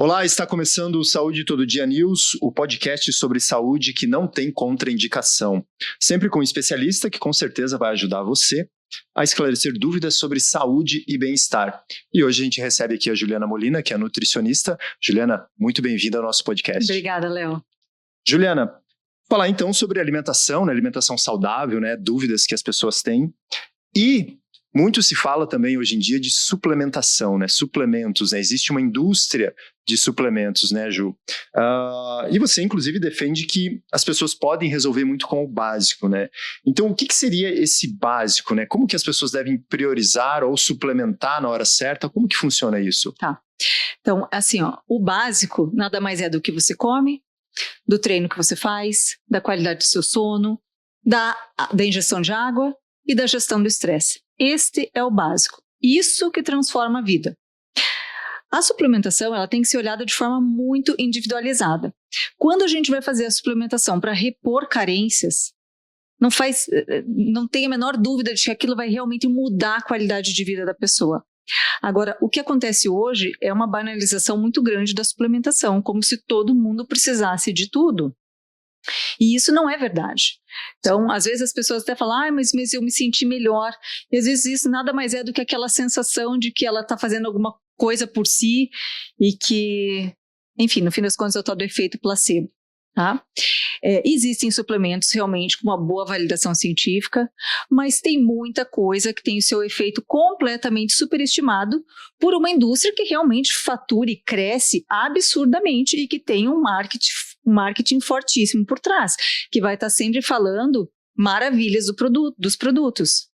Olá, está começando o Saúde Todo Dia News, o podcast sobre saúde que não tem contraindicação. Sempre com um especialista que com certeza vai ajudar você a esclarecer dúvidas sobre saúde e bem-estar. E hoje a gente recebe aqui a Juliana Molina, que é nutricionista. Juliana, muito bem-vinda ao nosso podcast. Obrigada, Léo. Juliana, falar então sobre alimentação, alimentação saudável, dúvidas que as pessoas têm. E muito se fala também hoje em dia de suplementação, suplementos, existe uma indústria de suplementos, Ju? E você, inclusive, defende que as pessoas podem resolver muito com o básico, Então, o que seria esse básico, Como que as pessoas devem priorizar ou suplementar na hora certa? Como que funciona isso? Tá. Então, assim, o básico nada mais é do que você come, do treino que você faz, da qualidade do seu sono, da ingestão de água e da gestão do estresse. Este é o básico. Isso que transforma a vida. A suplementação, ela tem que ser olhada de forma muito individualizada. Quando a gente vai fazer a suplementação para repor carências, não tem a menor dúvida de que aquilo vai realmente mudar a qualidade de vida da pessoa. Agora, o que acontece hoje é uma banalização muito grande da suplementação, como se todo mundo precisasse de tudo. E isso não é verdade. Então, às vezes as pessoas até falam, mas eu me senti melhor. E às vezes isso nada mais é do que aquela sensação de que ela está fazendo alguma coisa por si e que, enfim, no fim das contas é o tal do efeito placebo. Tá? Existem suplementos realmente com uma boa validação científica, mas tem muita coisa que tem o seu efeito completamente superestimado por uma indústria que realmente fatura e cresce absurdamente e que tem um marketing fortíssimo por trás, que vai estar sempre falando maravilhas dos produtos.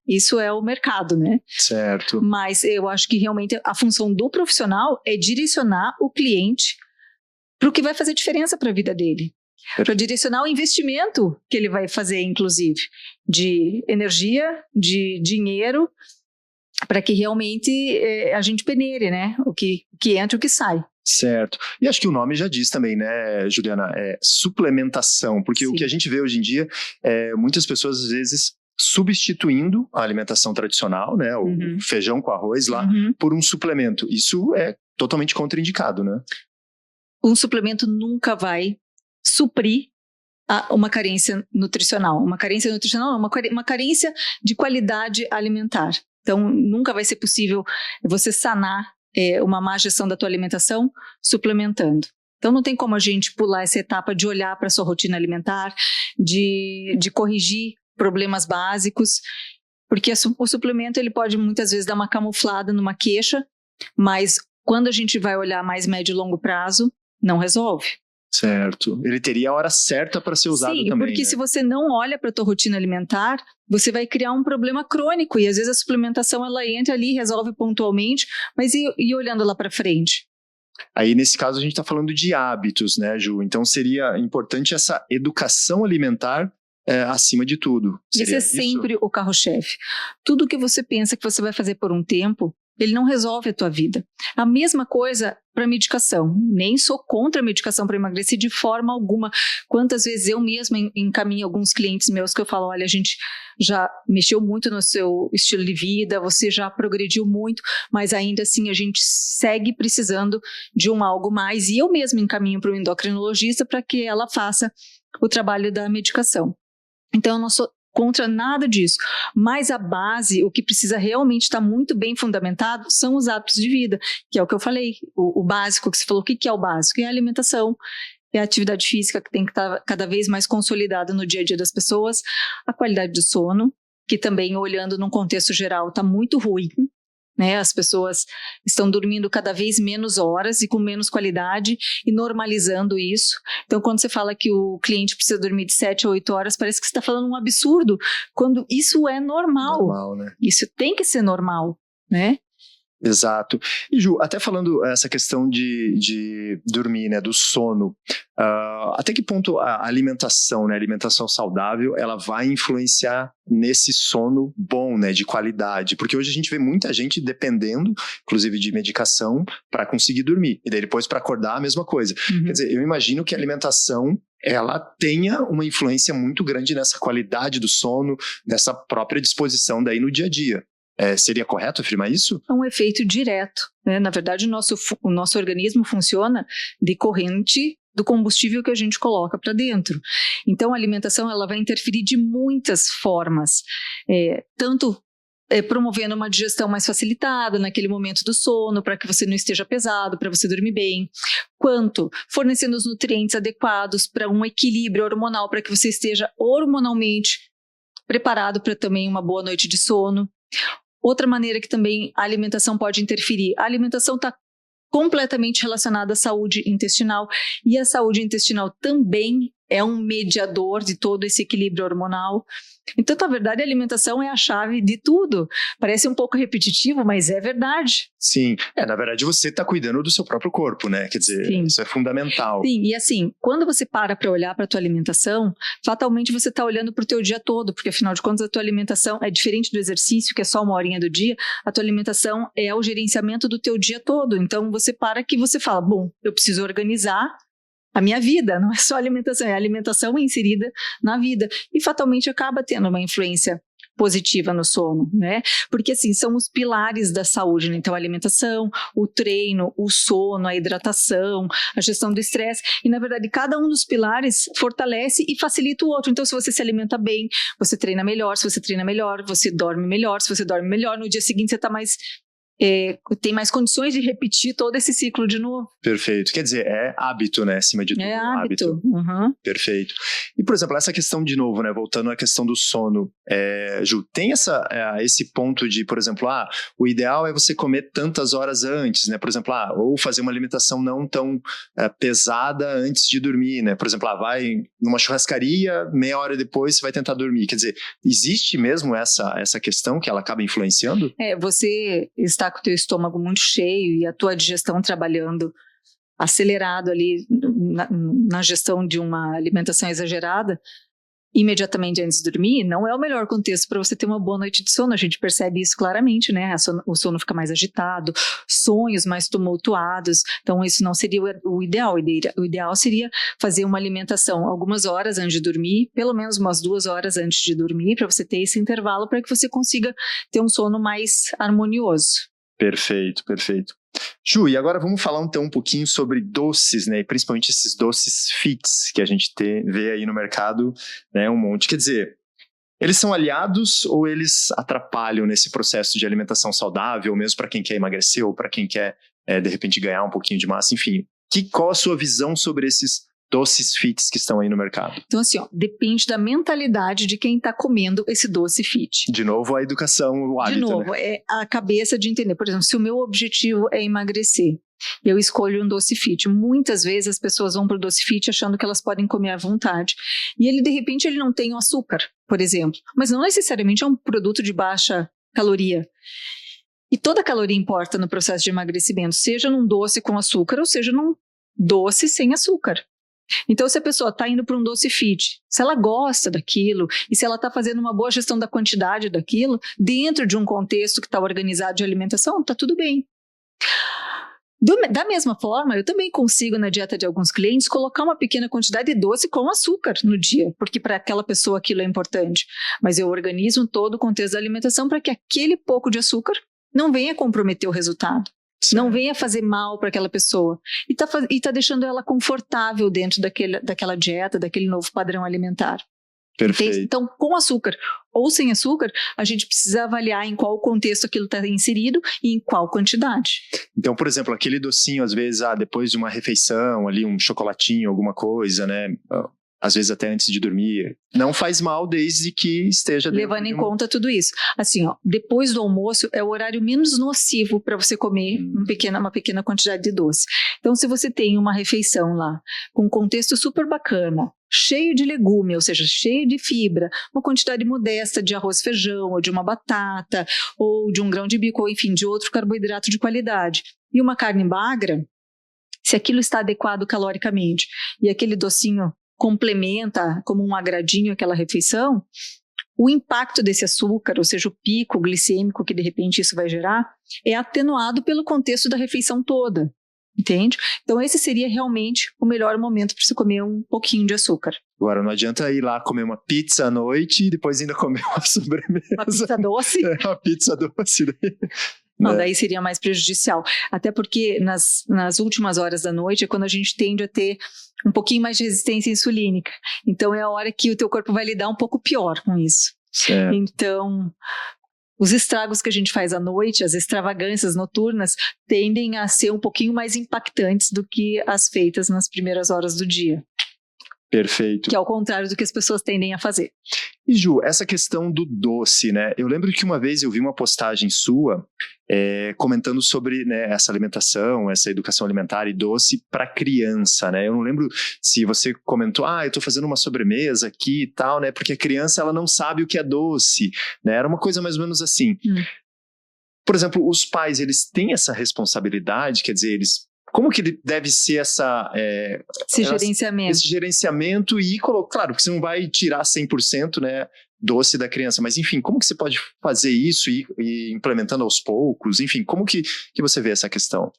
Isso é o mercado, Certo. Mas eu acho que realmente a função do profissional é direcionar o cliente para o que vai fazer diferença para a vida dele. Para direcionar o investimento que ele vai fazer, inclusive, de energia, de dinheiro, para que realmente a gente peneire, o que entra e o que sai. Certo. E acho que o nome já diz também, Juliana? Suplementação, porque Sim. O que a gente vê hoje em dia é muitas pessoas, às vezes, substituindo a alimentação tradicional, o feijão com arroz lá, por um suplemento. Isso é totalmente contraindicado, Um suplemento nunca vai suprir uma carência nutricional. Uma carência nutricional é uma carência de qualidade alimentar. Então, nunca vai ser possível você sanar uma má gestão da tua alimentação suplementando. Então, não tem como a gente pular essa etapa de olhar para a sua rotina alimentar, de corrigir problemas básicos, porque o suplemento ele pode muitas vezes dar uma camuflada numa queixa, mas quando a gente vai olhar mais médio e longo prazo, não resolve. Certo. Ele teria a hora certa para ser usado também. Sim, porque se você não olha para a tua rotina alimentar, você vai criar um problema crônico e às vezes a suplementação ela entra ali, resolve pontualmente, mas e olhando lá para frente? Aí nesse caso a gente está falando de hábitos, Ju? Então seria importante essa educação alimentar acima de tudo. Esse é sempre o carro-chefe. Tudo que você pensa que você vai fazer por um tempo, ele não resolve a tua vida. A mesma coisa para medicação. Nem sou contra a medicação para emagrecer de forma alguma. Quantas vezes eu mesma encaminho alguns clientes meus que eu falo, olha, a gente já mexeu muito no seu estilo de vida, você já progrediu muito, mas ainda assim a gente segue precisando de algo mais. E eu mesma encaminho para o endocrinologista para que ela faça o trabalho da medicação. Então eu não sou contra nada disso, mas a base, o que precisa realmente estar muito bem fundamentado são os hábitos de vida, que é o que eu falei, o básico que você falou. O que é o básico? É a alimentação, é a atividade física que tem que estar cada vez mais consolidada no dia a dia das pessoas, a qualidade do sono, que também olhando num contexto geral está muito ruim, as pessoas estão dormindo cada vez menos horas e com menos qualidade e normalizando isso. Então, quando você fala que o cliente precisa dormir de 7 a 8 horas, parece que você está falando um absurdo, quando isso é normal. Isso tem que ser normal, Exato. E Ju, até falando essa questão de dormir, do sono, até que ponto a alimentação, a alimentação saudável, ela vai influenciar nesse sono bom, de qualidade? Porque hoje a gente vê muita gente dependendo, inclusive de medicação, para conseguir dormir. E daí depois para acordar a mesma coisa. Quer dizer, eu imagino que a alimentação ela tenha uma influência muito grande nessa qualidade do sono, nessa própria disposição daí no dia a dia. Seria correto afirmar isso? É um efeito direto, né? Na verdade, o nosso organismo funciona decorrente do combustível que a gente coloca para dentro. Então, a alimentação ela vai interferir de muitas formas, tanto promovendo uma digestão mais facilitada naquele momento do sono, para que você não esteja pesado, para você dormir bem, quanto fornecendo os nutrientes adequados para um equilíbrio hormonal, para que você esteja hormonalmente preparado para também uma boa noite de sono. Outra maneira que também a alimentação pode interferir, a alimentação está completamente relacionada à saúde intestinal, e a saúde intestinal também é um mediador de todo esse equilíbrio hormonal. Então, na verdade, a alimentação é a chave de tudo. Parece um pouco repetitivo, mas é verdade. Sim, na verdade você está cuidando do seu próprio corpo, né? Quer dizer, Sim. Isso é fundamental. Sim, e assim, quando você para olhar para a tua alimentação, fatalmente você está olhando para o teu dia todo, porque afinal de contas a tua alimentação é diferente do exercício, que é só uma horinha do dia, a tua alimentação é o gerenciamento do teu dia todo. Então você para que você fala, bom, eu preciso organizar a minha vida, não é só alimentação, é a alimentação inserida na vida, e fatalmente acaba tendo uma influência positiva no sono, né? Porque assim, são os pilares da saúde, né? Então a alimentação, o treino, o sono, a hidratação, a gestão do estresse, e na verdade cada um dos pilares fortalece e facilita o outro. Então se você se alimenta bem, você treina melhor, se você treina melhor, você dorme melhor, se você dorme melhor, no dia seguinte você está mais tem mais condições de repetir todo esse ciclo de novo. Perfeito. Quer dizer, é hábito, né? Acima de tudo. É hábito. Uhum. Perfeito. E, por exemplo, essa questão de novo, né? Voltando à questão do sono. Ju, tem esse ponto de, por exemplo, o ideal é você comer tantas horas antes, né? Por exemplo, ou fazer uma alimentação não tão pesada antes de dormir, né? Por exemplo, vai numa churrascaria, meia hora depois você vai tentar dormir. Quer dizer, existe mesmo essa questão que ela acaba influenciando? Você está com o teu estômago muito cheio e a tua digestão trabalhando acelerado ali na gestão de uma alimentação exagerada, imediatamente antes de dormir, não é o melhor contexto para você ter uma boa noite de sono. A gente percebe isso claramente, né? O sono fica mais agitado, sonhos mais tumultuados. Então, isso não seria o ideal. O ideal seria fazer uma alimentação algumas horas antes de dormir, pelo menos umas 2 horas antes de dormir, para você ter esse intervalo para que você consiga ter um sono mais harmonioso. Perfeito, perfeito. Ju, e agora vamos falar então um pouquinho sobre doces, né? E principalmente esses doces fits que a gente vê aí no mercado, né? Um monte. Quer dizer, eles são aliados ou eles atrapalham nesse processo de alimentação saudável, mesmo para quem quer emagrecer ou para quem quer, de repente, ganhar um pouquinho de massa? Enfim, qual a sua visão sobre esses doces fits que estão aí no mercado? Então, assim, depende da mentalidade de quem está comendo esse doce fit. De novo, a educação, o hábito, de novo, né? É a cabeça de entender. Por exemplo, se o meu objetivo é emagrecer, eu escolho um doce fit. Muitas vezes as pessoas vão para o doce fit achando que elas podem comer à vontade. E de repente, ele não tem o açúcar, por exemplo. Mas não necessariamente é um produto de baixa caloria. E toda caloria importa no processo de emagrecimento, seja num doce com açúcar ou seja num doce sem açúcar. Então, se a pessoa está indo para um doce fit, se ela gosta daquilo e se ela está fazendo uma boa gestão da quantidade daquilo, dentro de um contexto que está organizado de alimentação, está tudo bem. Da mesma forma, eu também consigo, na dieta de alguns clientes, colocar uma pequena quantidade de doce com açúcar no dia, porque para aquela pessoa aquilo é importante. Mas eu organizo todo o contexto da alimentação para que aquele pouco de açúcar não venha comprometer o resultado. Certo. Não venha fazer mal para aquela pessoa. E está deixando ela confortável dentro daquela dieta, daquele novo padrão alimentar. Perfeito. Então, com açúcar ou sem açúcar, a gente precisa avaliar em qual contexto aquilo está inserido e em qual quantidade. Então, por exemplo, aquele docinho, às vezes, depois de uma refeição, ali um chocolatinho, alguma coisa, né? Às vezes até antes de dormir, não faz mal desde que esteja levando em conta tudo isso. Assim, depois do almoço é o horário menos nocivo para você comer uma pequena quantidade de doce. Então, se você tem uma refeição lá com um contexto super bacana, cheio de legume, ou seja, cheio de fibra, uma quantidade modesta de arroz, feijão, ou de uma batata, ou de um grão de bico, ou enfim, de outro carboidrato de qualidade, e uma carne magra, se aquilo está adequado caloricamente, e aquele docinho complementa como um agradinho aquela refeição, o impacto desse açúcar, ou seja, o pico glicêmico que de repente isso vai gerar, é atenuado pelo contexto da refeição toda. entende? Então esse seria realmente o melhor momento para você comer um pouquinho de açúcar. Agora, não adianta ir lá comer uma pizza à noite e depois ainda comer uma sobremesa. Uma pizza doce? Uma pizza doce. Não, daí seria mais prejudicial. Até porque nas últimas horas da noite é quando a gente tende a ter um pouquinho mais de resistência insulínica. Então é a hora que o teu corpo vai lidar um pouco pior com isso. Certo. Então, os estragos que a gente faz à noite, as extravagâncias noturnas, tendem a ser um pouquinho mais impactantes do que as feitas nas primeiras horas do dia. Perfeito. Que é o contrário do que as pessoas tendem a fazer. E Ju, essa questão do doce, né? Eu lembro que uma vez eu vi uma postagem sua comentando sobre, né, essa alimentação, essa educação alimentar e doce para criança, né? Eu não lembro se você comentou, eu estou fazendo uma sobremesa aqui e tal, né? Porque a criança, ela não sabe o que é doce, né? Era uma coisa mais ou menos assim. Por exemplo, os pais, eles têm essa responsabilidade, quer dizer, como que deve ser gerenciamento? Esse gerenciamento e, claro, que você não vai tirar 100%, né, doce da criança, mas enfim, como que você pode fazer isso e implementando aos poucos? Enfim, como que você vê essa questão?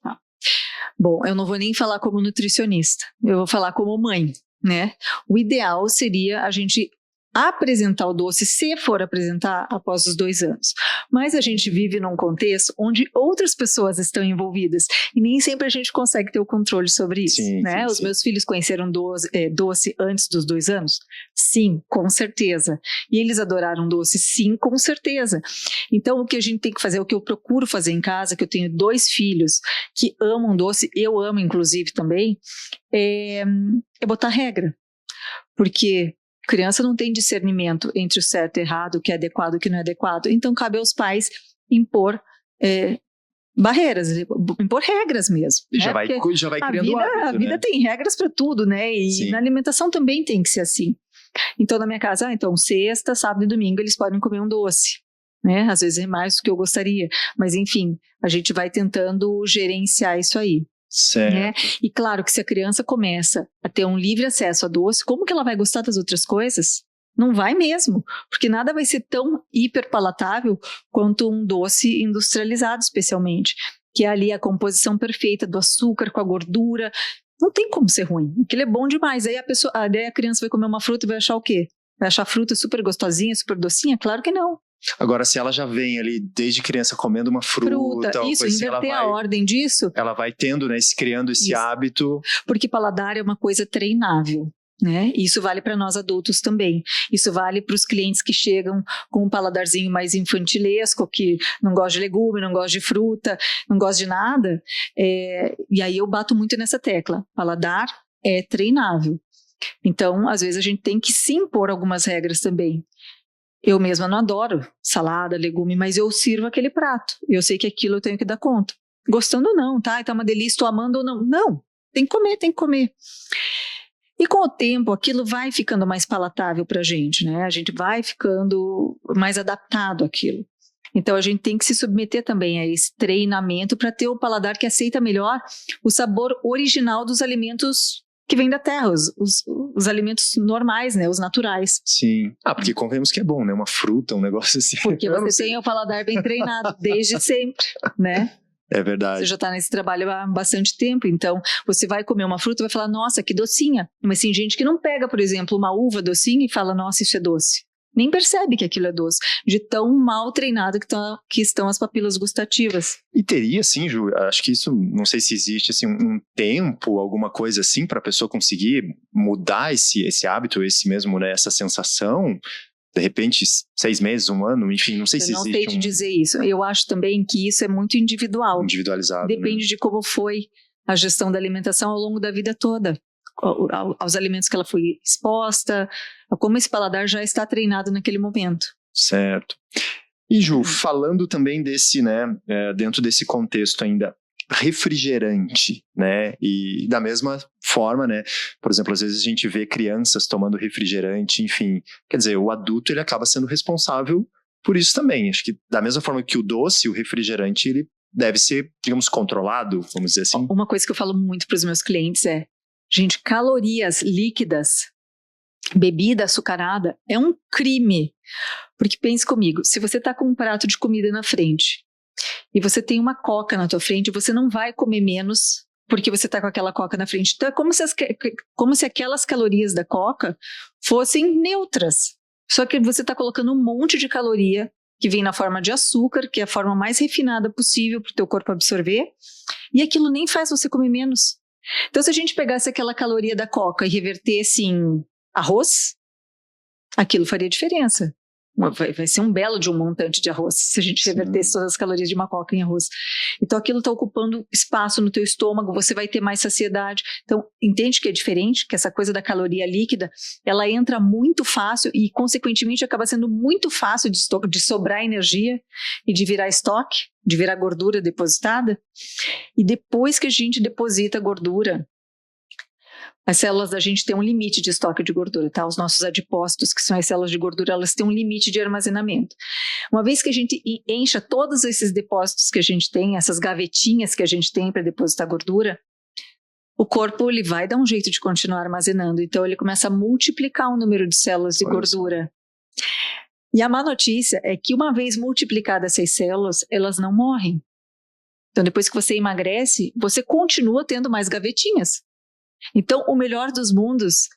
Bom, eu não vou nem falar como nutricionista, eu vou falar como mãe, né? O ideal seria a gente apresentar o doce, se for apresentar após os 2 anos. Mas a gente vive num contexto onde outras pessoas estão envolvidas e nem sempre a gente consegue ter o controle sobre isso, né? Os meus filhos conheceram doce antes dos 2 anos? Sim, com certeza. E eles adoraram doce? Sim, com certeza. Então o que a gente tem que fazer, o que eu procuro fazer em casa, que eu tenho 2 filhos que amam doce, eu amo inclusive também, é botar regra. Porque criança não tem discernimento entre o certo e o errado, o que é adequado e o que não é adequado. Então, cabe aos pais impor barreiras, impor regras mesmo. E já vai criando hábito, a vida tem regras para tudo, né? E Sim. na alimentação também tem que ser assim. Então, na minha casa, então, sexta, sábado e domingo, eles podem comer um doce. Né? Às vezes é mais do que eu gostaria. Mas, enfim, a gente vai tentando gerenciar isso aí. Certo. Né? E claro que se a criança começa a ter um livre acesso a doce, como que ela vai gostar das outras coisas? Não vai mesmo, porque nada vai ser tão hiperpalatável quanto um doce industrializado, especialmente, que é ali a composição perfeita do açúcar com a gordura. Não tem como ser ruim, aquilo é bom demais. Aí a criança vai comer uma fruta e vai achar o quê? Vai achar a fruta super gostosinha, super docinha? Claro que não. Agora, se ela já vem ali desde criança comendo uma fruta isso, coisa inverter a ordem disso. Ela vai tendo, né, criando esse hábito. Porque paladar é uma coisa treinável. Né? Isso vale para nós adultos também. Isso vale para os clientes que chegam com um paladarzinho mais infantilesco, que não gosta de legume, não gosta de fruta, não gosta de nada. E aí eu bato muito nessa tecla. Paladar é treinável. Então, às vezes a gente tem que se impor algumas regras também. Eu mesma não adoro salada, legume, mas eu sirvo aquele prato. Eu sei que aquilo eu tenho que dar conta. Gostando ou não, tá? Tá uma delícia, estou amando ou não. Não, tem que comer, tem que comer. E com o tempo, aquilo vai ficando mais palatável pra gente, né? A gente vai ficando mais adaptado àquilo. Então, a gente tem que se submeter também a esse treinamento para ter o paladar que aceita melhor o sabor original dos alimentos que vêm da terra, os alimentos normais, né? Os naturais. Sim. Porque convenhamos que é bom, né? Uma fruta, um negócio assim. Porque você tem o paladar bem treinado, desde sempre, né? É verdade. Você já está nesse trabalho há bastante tempo, então você vai comer uma fruta e vai falar, nossa, que docinha. Mas tem gente que não pega, por exemplo, uma uva docinha e fala, nossa, isso é doce. Nem percebe que aquilo é doce, de tão mal treinado que estão as papilas gustativas. E teria, sim, Ju, acho que isso, não sei se existe assim, um tempo, alguma coisa assim, para a pessoa conseguir mudar esse hábito, esse mesmo, né, essa sensação. De repente, 6 meses, 1 ano, enfim, não sei se existe. Eu não sei te dizer isso. Eu acho também que isso é muito individual. Individualizado. Depende de como foi a gestão da alimentação ao longo da vida toda. Aos alimentos que ela foi exposta, a como esse paladar já está treinado naquele momento. Certo. E Ju, falando também desse, né, dentro desse contexto ainda, refrigerante, né, e da mesma forma, né, por exemplo, às vezes a gente vê crianças tomando refrigerante, enfim, quer dizer, o adulto ele acaba sendo responsável por isso também. Acho que da mesma forma que o doce, o refrigerante, ele deve ser, digamos, controlado, vamos dizer assim. Uma coisa que eu falo muito para os meus clientes é, gente, calorias líquidas, bebida açucarada, é um crime. Porque pense comigo, se você está com um prato de comida na frente e você tem uma coca na tua frente, você não vai comer menos porque você está com aquela coca na frente. Então é como se aquelas calorias da coca fossem neutras. Só que você está colocando um monte de caloria que vem na forma de açúcar, que é a forma mais refinada possível para o teu corpo absorver, e aquilo nem faz você comer menos. Então, se a gente pegasse aquela caloria da coca e revertesse em arroz, aquilo faria diferença. Vai ser um belo de um montante de arroz, se a gente revertesse todas as calorias de uma coca em arroz. Então, aquilo está ocupando espaço no teu estômago, você vai ter mais saciedade. Então, entende que é diferente? Que essa coisa da caloria líquida, ela entra muito fácil e, consequentemente, acaba sendo muito fácil de sobrar energia e de virar estoque, de virar gordura depositada. E depois que a gente deposita a gordura, as células da gente têm um limite de estoque de gordura, tá? Os nossos adipócitos, que são as células de gordura, elas têm um limite de armazenamento. Uma vez que a gente encha todos esses depósitos que a gente tem, essas gavetinhas que a gente tem para depositar gordura, o corpo ele vai dar um jeito de continuar armazenando. Então ele começa a multiplicar o número de células de gordura. E a má notícia é que uma vez multiplicadas essas células, elas não morrem. Então depois que você emagrece, você continua tendo mais gavetinhas. Então, o melhor dos mundos,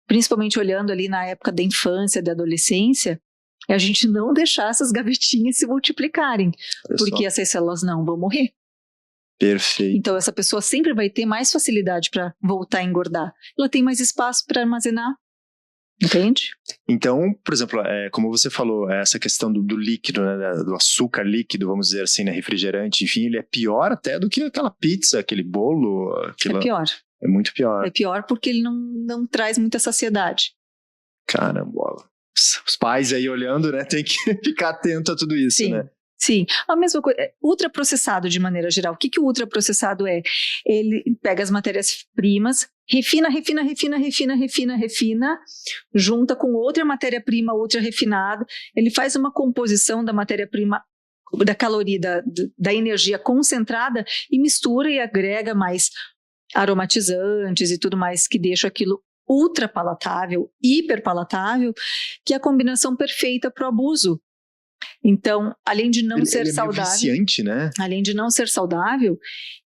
principalmente olhando ali na época da infância, da adolescência, é a gente não deixar essas gavetinhas se multiplicarem, porque essas células não vão morrer. Perfeito. Então, essa pessoa sempre vai ter mais facilidade para voltar a engordar. Ela tem mais espaço para armazenar. Entende? Então, por exemplo, como você falou, essa questão do líquido, né, do açúcar líquido, vamos dizer assim, né, refrigerante, enfim, ele é pior até do que aquela pizza, aquele bolo. É pior. É muito pior. É pior porque ele não traz muita saciedade. Caramba, os pais aí olhando, né, tem que ficar atento a tudo isso, né? Sim, a mesma coisa, ultraprocessado de maneira geral. O que o ultraprocessado é? Ele pega as matérias-primas, refina, junta com outra matéria-prima ultra refinada, ele faz uma composição da matéria-prima, da caloria, da energia concentrada e mistura e agrega mais aromatizantes e tudo mais que deixa aquilo ultra palatável, hiper palatável, que é a combinação perfeita para o abuso. Então, além de não ser saudável, viciante, né? Além de não ser saudável,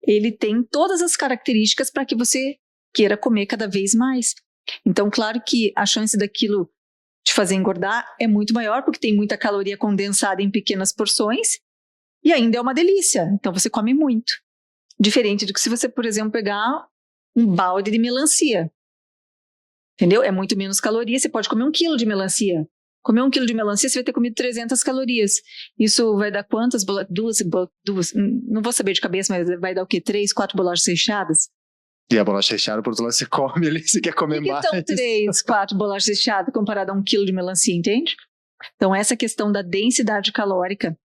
ele tem todas as características para que você queira comer cada vez mais. Então, claro que a chance daquilo te fazer engordar é muito maior, porque tem muita caloria condensada em pequenas porções e ainda é uma delícia. Então, você come muito. Diferente do que se você, por exemplo, pegar um balde de melancia. Entendeu? É muito menos caloria, você pode comer 1 quilo de melancia. Comer 1 quilo de melancia, você vai ter comido 300 calorias. Isso vai dar quantas? Duas, não vou saber de cabeça, mas vai dar o quê? 3, 4 bolachas recheadas? E a bolacha recheada, por outro lado, você come ali, você quer comer mais. Então, 3, 4 bolachas recheadas comparado a 1 quilo de melancia, entende? Então, essa questão da densidade calórica,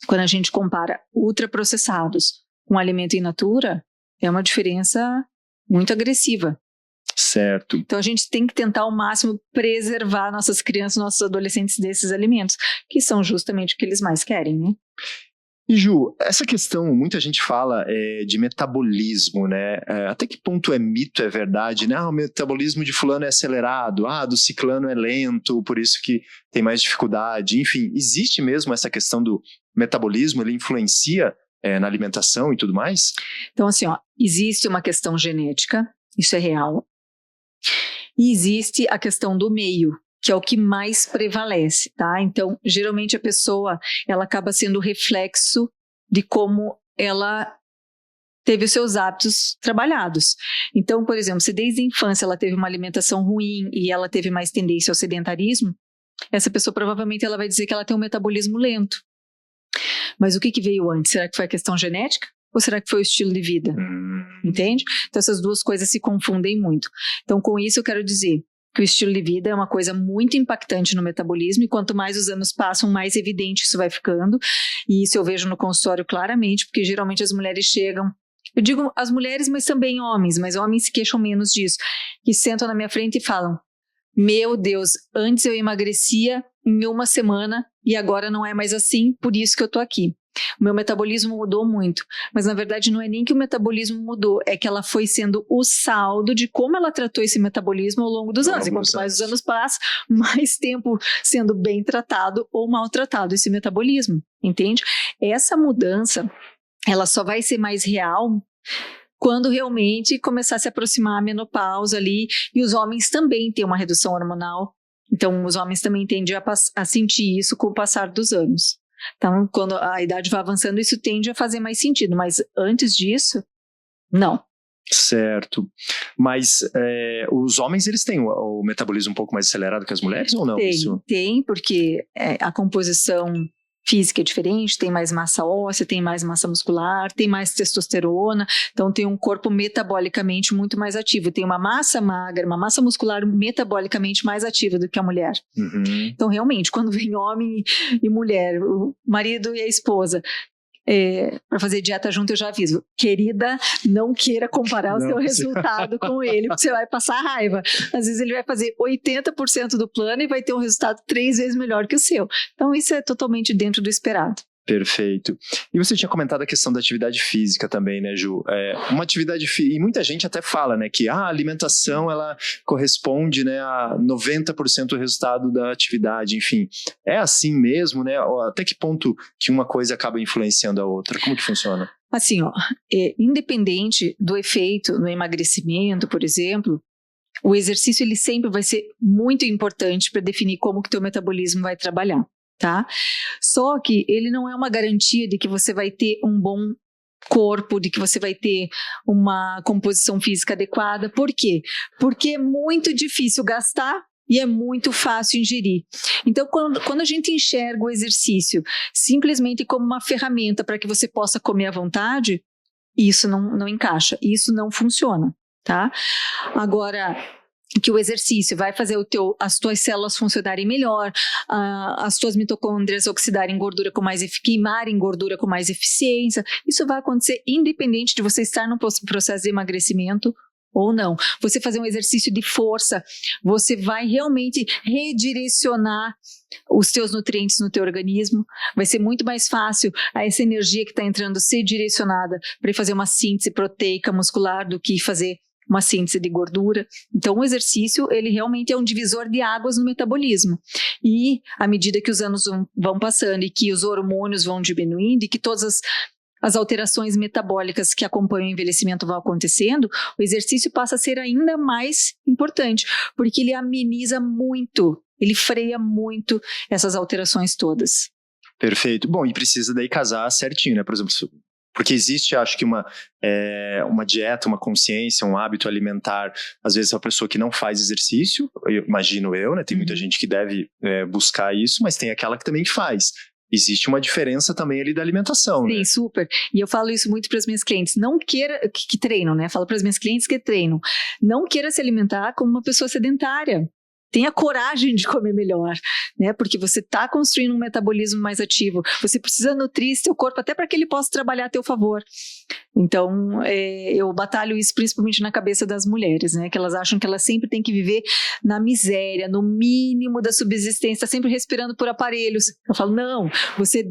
quando a gente compara ultraprocessados com alimento in natura, é uma diferença muito agressiva. Certo. Então a gente tem que tentar ao máximo preservar nossas crianças, nossos adolescentes desses alimentos, que são justamente o que eles mais querem, né? E Ju, essa questão, muita gente fala de metabolismo, né? Até que ponto é mito, é verdade, né? O metabolismo de fulano é acelerado, do ciclano é lento, por isso que tem mais dificuldade. Enfim, existe mesmo essa questão do metabolismo, ele influencia na alimentação e tudo mais? Então assim, existe uma questão genética, isso é real. E existe a questão do meio, que é o que mais prevalece, tá? Então, geralmente a pessoa, ela acaba sendo reflexo de como ela teve os seus hábitos trabalhados. Então, por exemplo, se desde a infância ela teve uma alimentação ruim e ela teve mais tendência ao sedentarismo, essa pessoa provavelmente ela vai dizer que ela tem um metabolismo lento. Mas o que veio antes? Será que foi a questão genética? Ou será que foi o estilo de vida? Entende? Então essas duas coisas se confundem muito. Então com isso eu quero dizer que o estilo de vida é uma coisa muito impactante no metabolismo e quanto mais os anos passam, mais evidente isso vai ficando. E isso eu vejo no consultório claramente, porque geralmente as mulheres chegam, eu digo as mulheres, mas também homens, mas homens se queixam menos disso, que sentam na minha frente e falam: meu Deus, antes eu emagrecia em 1 semana e agora não é mais assim, por isso que eu tô aqui. O meu metabolismo mudou muito, mas na verdade não é nem que o metabolismo mudou, é que ela foi sendo o saldo de como ela tratou esse metabolismo ao longo dos anos. E quanto mais os anos passam, mais tempo sendo bem tratado ou maltratado esse metabolismo, entende? Essa mudança, ela só vai ser mais real quando realmente começar a se aproximar a menopausa ali, e os homens também têm uma redução hormonal, então os homens também tendem a sentir isso com o passar dos anos. Então, quando a idade vai avançando, isso tende a fazer mais sentido, mas antes disso, não. Certo. Mas os homens, eles têm o metabolismo um pouco mais acelerado que as mulheres ou não? Tem, porque a composição física é diferente, tem mais massa óssea, tem mais massa muscular, tem mais testosterona, então tem um corpo metabolicamente muito mais ativo, tem uma massa magra, uma massa muscular metabolicamente mais ativa do que a mulher. Uhum. Então realmente, quando vem homem e mulher, o marido e a esposa, para fazer dieta junto, eu já aviso, querida, não queira comparar o seu resultado com ele, porque você vai passar raiva. Às vezes ele vai fazer 80% do plano e vai ter um resultado 3 vezes melhor que o seu. Então isso é totalmente dentro do esperado. Perfeito. E você tinha comentado a questão da atividade física também, né, Ju? Uma atividade física, e muita gente até fala, né, que a alimentação, ela corresponde, né, a 90% do resultado da atividade, enfim. É assim mesmo, né? Até que ponto que uma coisa acaba influenciando a outra? Como que funciona? Assim, independente do efeito no emagrecimento, por exemplo, o exercício ele sempre vai ser muito importante para definir como que o teu metabolismo vai trabalhar. Tá? Só que ele não é uma garantia de que você vai ter um bom corpo, de que você vai ter uma composição física adequada. Por quê? Porque é muito difícil gastar e é muito fácil ingerir. Então, quando a gente enxerga o exercício simplesmente como uma ferramenta para que você possa comer à vontade, isso não encaixa, isso não funciona. Tá? Agora, que o exercício vai fazer as tuas células funcionarem melhor, as tuas mitocôndrias oxidarem gordura queimarem gordura com mais eficiência. Isso vai acontecer independente de você estar no processo de emagrecimento ou não. Você fazer um exercício de força, você vai realmente redirecionar os teus nutrientes no teu organismo. Vai ser muito mais fácil essa energia que está entrando ser direcionada para fazer uma síntese proteica muscular do que fazer uma síntese de gordura. Então, o exercício, ele realmente é um divisor de águas no metabolismo. E, à medida que os anos vão passando e que os hormônios vão diminuindo e que todas as alterações metabólicas que acompanham o envelhecimento vão acontecendo, o exercício passa a ser ainda mais importante, porque ele ameniza muito, ele freia muito essas alterações todas. Perfeito. Bom, e precisa daí casar certinho, né? Por exemplo, porque existe, acho que uma dieta, uma consciência, um hábito alimentar, às vezes a pessoa que não faz exercício, imagino eu, né? Tem muita gente que deve buscar isso, mas tem aquela que também faz. Existe uma diferença também ali da alimentação, Sim, né? super. E eu falo isso muito para as minhas clientes. Não queira, que treinam, né? Falo para as minhas clientes que treinam. Não queira se alimentar como uma pessoa sedentária. Tenha coragem de comer melhor, né? Porque você está construindo um metabolismo mais ativo. Você precisa nutrir seu corpo até para que ele possa trabalhar a teu favor. Então, eu batalho isso principalmente na cabeça das mulheres, né? Que elas acham que elas sempre têm que viver na miséria, no mínimo da subsistência, sempre respirando por aparelhos. Eu falo, não, você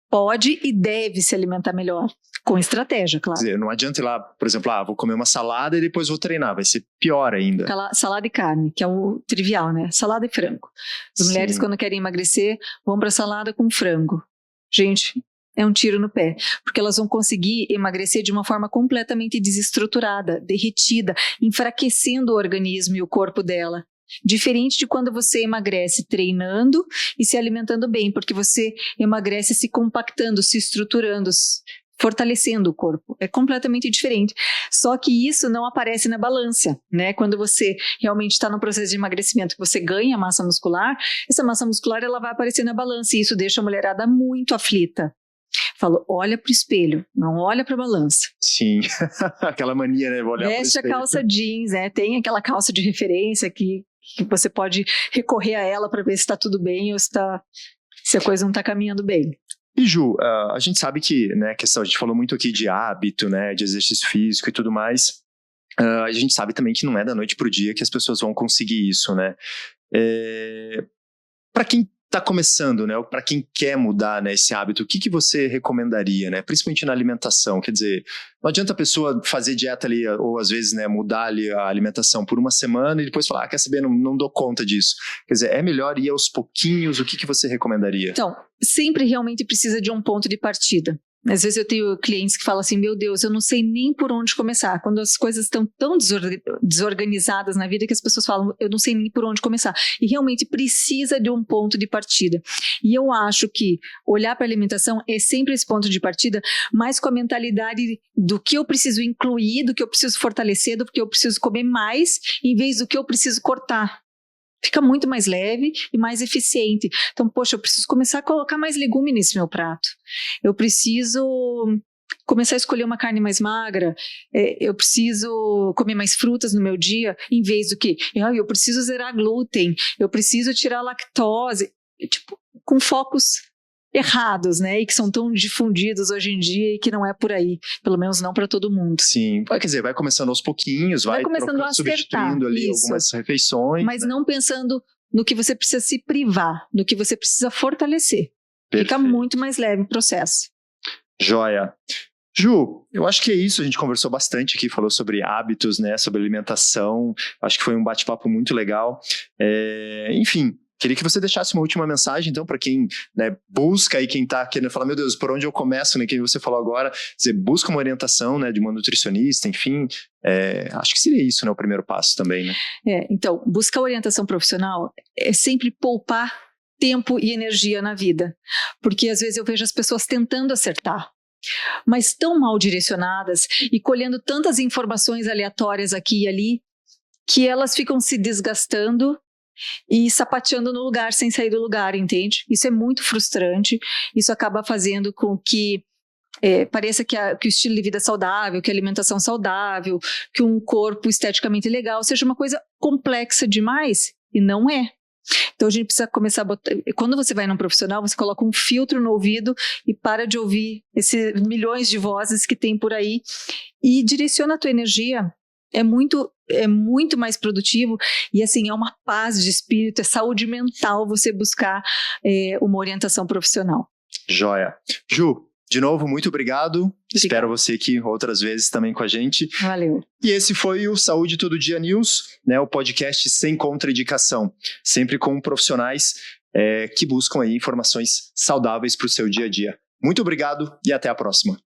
pode e deve se alimentar melhor, com estratégia, claro. Quer dizer, não adianta ir lá, por exemplo, vou comer uma salada e depois vou treinar, vai ser pior ainda. Aquela salada e carne, que é o trivial, né? Salada e frango. As mulheres, quando querem emagrecer, vão para salada com frango. Gente, é um tiro no pé, porque elas vão conseguir emagrecer de uma forma completamente desestruturada, derretida, enfraquecendo o organismo e o corpo dela. Diferente de quando você emagrece treinando e se alimentando bem, porque você emagrece se compactando, se estruturando, fortalecendo o corpo. É completamente diferente. Só que isso não aparece na balança, né? Quando você realmente está no processo de emagrecimento, que você ganha massa muscular, essa massa muscular ela vai aparecer na balança e isso deixa a mulherada muito aflita. Falo, olha pro espelho, não olha pra balança. Sim, aquela mania, né? Olhar veste a calça jeans, tem aquela calça de referência que você pode recorrer a ela para ver se está tudo bem ou se a coisa não está caminhando bem. E Ju, a gente sabe que, né, a gente falou muito aqui de hábito, né, de exercício físico e tudo mais, a gente sabe também que não é da noite pro dia que as pessoas vão conseguir isso, né? Para quem está começando, né, para quem quer mudar, né, esse hábito, o que você recomendaria, né, principalmente na alimentação? Quer dizer, não adianta a pessoa fazer dieta ali, ou às vezes, né, mudar ali a alimentação por uma semana e depois falar, quer saber, não dou conta disso. Quer dizer, é melhor ir aos pouquinhos, o que você recomendaria? Então, sempre realmente precisa de um ponto de partida, Às vezes eu tenho clientes que falam assim, meu Deus, eu não sei nem por onde começar. Quando as coisas estão tão desorganizadas na vida que as pessoas falam, eu não sei nem por onde começar. E realmente precisa de um ponto de partida. E eu acho que olhar para a alimentação é sempre esse ponto de partida, mas com a mentalidade do que eu preciso incluir, do que eu preciso fortalecer, do que eu preciso comer mais, em vez do que eu preciso cortar. Fica muito mais leve e mais eficiente. Então, poxa, eu preciso começar a colocar mais legume nesse meu prato. Eu preciso começar a escolher uma carne mais magra. Eu preciso comer mais frutas no meu dia, em vez do que eu preciso zerar glúten, eu preciso tirar lactose. Tipo, com focos errados, né? E que são tão difundidos hoje em dia e que não é por aí. Pelo menos não para todo mundo. Sim, quer dizer, vai começando aos pouquinhos, vai começando a substituindo ali isso. algumas refeições. Mas né? não pensando no que você precisa se privar, no que você precisa fortalecer. Perfeito. Fica muito mais leve o processo. Joia. Ju, eu acho que é isso, a gente conversou bastante aqui, falou sobre hábitos, né, sobre alimentação, acho que foi um bate-papo muito legal. Enfim, queria que você deixasse uma última mensagem, então, para quem, né, busca aí, quem está querendo falar, meu Deus, por onde eu começo, né, que você falou agora, dizer, busca uma orientação, né, de uma nutricionista, enfim, acho que seria isso, né, o primeiro passo também, né? Então, buscar orientação profissional é sempre poupar tempo e energia na vida, porque às vezes eu vejo as pessoas tentando acertar, mas tão mal direcionadas e colhendo tantas informações aleatórias aqui e ali, que elas ficam se desgastando e sapateando no lugar sem sair do lugar, entende? Isso é muito frustrante, isso acaba fazendo com que pareça que o estilo de vida saudável, que a alimentação saudável, que um corpo esteticamente legal seja uma coisa complexa demais, e não é. Então a gente precisa começar a botar, quando você vai num profissional, você coloca um filtro no ouvido e para de ouvir esses milhões de vozes que tem por aí e direciona a tua energia. É muito mais produtivo e assim, é uma paz de espírito, é saúde mental você buscar uma orientação profissional. Joia. Ju, de novo, muito obrigado. Espero você aqui outras vezes também com a gente. Valeu. E esse foi o Saúde Todo Dia News, né, o podcast sem contraindicação, sempre com profissionais que buscam aí informações saudáveis para o seu dia a dia. Muito obrigado e até a próxima.